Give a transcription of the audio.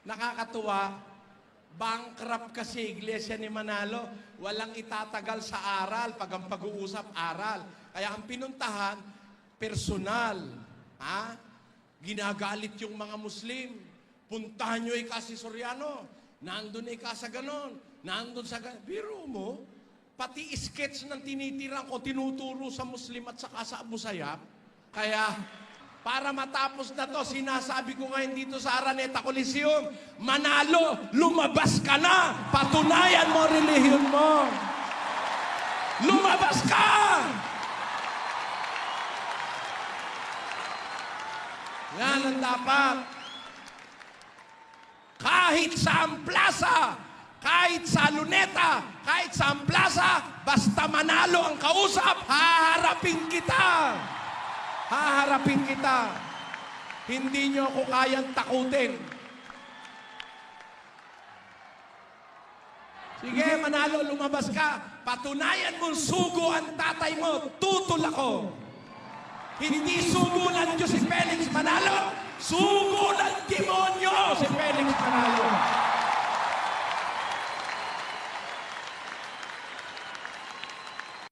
Nakakatuwa, bankrupt kasi Iglesia ni Manalo. Walang itatagal sa aral pag ang pag-uusap aral. Kaya ang pinuntahan, personal. Ha? Ginagalit yung mga Muslim. Puntahan nyo si Soriano. Nandun sa ganon. Nandun sa ganon. Biro mo, pati sketch ng tinitirang ko, tinuturo sa Muslim at saka sa Abu Sayyaf. Kaya, para matapos na to, sinasabi ko ngayon dito sa Araneta Coliseum, Manalo, lumabas ka na! Patunayan mo relihiyon mo! Lumabas ka! Yan ang dapat. Kahit sa plaza, kahit sa Luneta, kahit sa plaza, basta Manalo ang kausap, haharapin kita! Haharapin kita. Hindi nyo ako kayang takutin. Sige, Manalo, lumabas ka. Patunayan mong sugo ang tatay mo. Tutol ako. Hindi sugo ng Diyos si Felix Manalo. Sugo ng demonyo si Felix Manalo.